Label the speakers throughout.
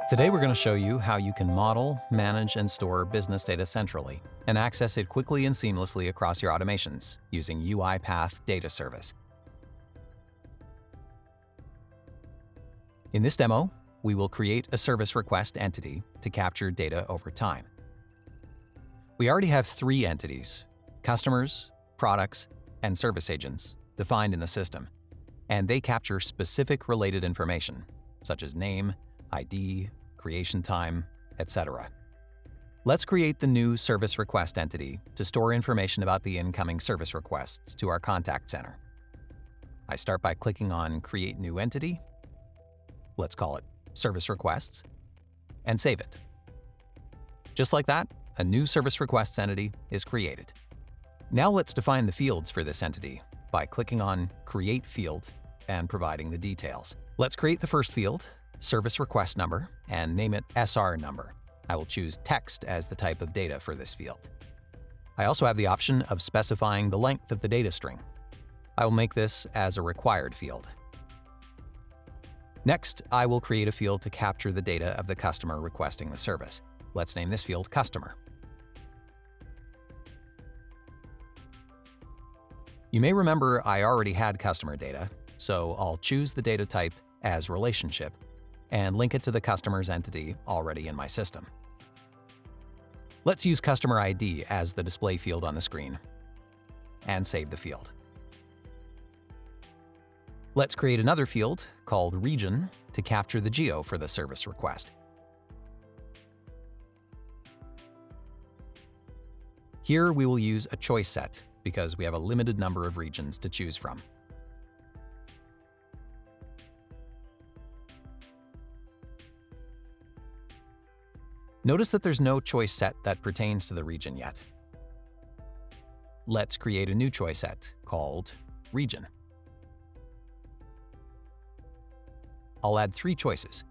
Speaker 1: Today we're going to show you how you can model, manage, and store business data centrally and access it quickly and seamlessly across your automations using UiPath Data Service. In this demo, we will create a service request entity to capture data over time. We already have 3 entities: customers, products, and service agents defined in the system, and they capture specific related information such as name, ID, creation time, etc. Let's create the new service request entity to store information about the incoming service requests to our contact center. I start by clicking on Create New Entity. Let's call it Service Requests, and save it. Just like that, a new service requests entity is created. Now let's define the fields for this entity by clicking on Create Field and providing the details. Let's create the first field, Service Request Number, and name it SR Number. I will choose text as the type of data for this field. I also have the option of specifying the length of the data string. I will make this as a required field. Next, I will create a field to capture the data of the customer requesting the service. Let's name this field Customer. You may remember I already had customer data, so I'll choose the data type as Relationship and link it to the customer's entity already in my system. Let's use Customer ID as the display field on the screen and save the field. Let's create another field called Region to capture the geo for the service request. Here we will use a choice set because we have a limited number of regions to choose from. Notice that there's no choice set that pertains to the region yet. Let's create a new choice set called Region. I'll add 3 choices: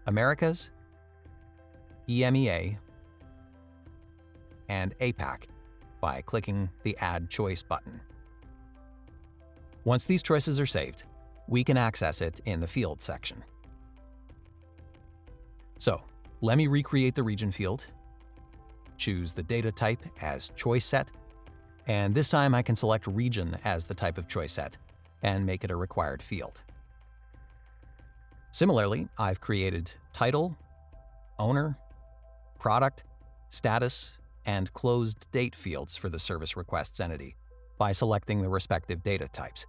Speaker 1: Americas, EMEA, and APAC by clicking the Add Choice button. Once these choices are saved, we can access it in the Field section. So, let me recreate the region field, choose the data type as choice set, and this time I can select region as the type of choice set and make it a required field. Similarly, I've created title, owner, product, status, and closed date fields for the service requests entity by selecting the respective data types.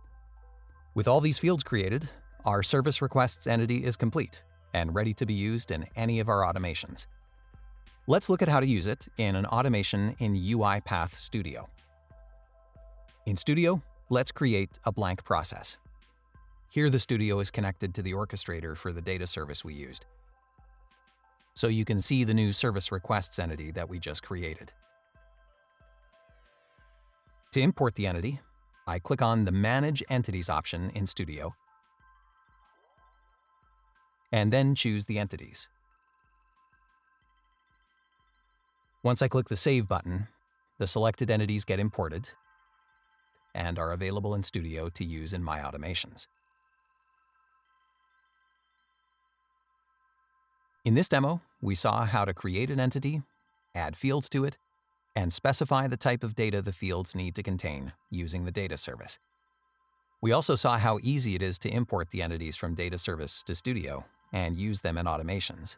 Speaker 1: With all these fields created, our service requests entity is complete and ready to be used in any of our automations. Let's look at how to use it in an automation in UiPath Studio. In Studio, let's create a blank process. Here the Studio is connected to the orchestrator for the data service we used, so you can see the new service requests entity that we just created. To import the entity, I click on the Manage Entities option in Studio, and then choose the entities. Once I click the Save button, the selected entities get imported and are available in Studio to use in my automations. In this demo, we saw how to create an entity, add fields to it, and specify the type of data the fields need to contain using the data service. We also saw how easy it is to import the entities from data service to Studio and use them in automations.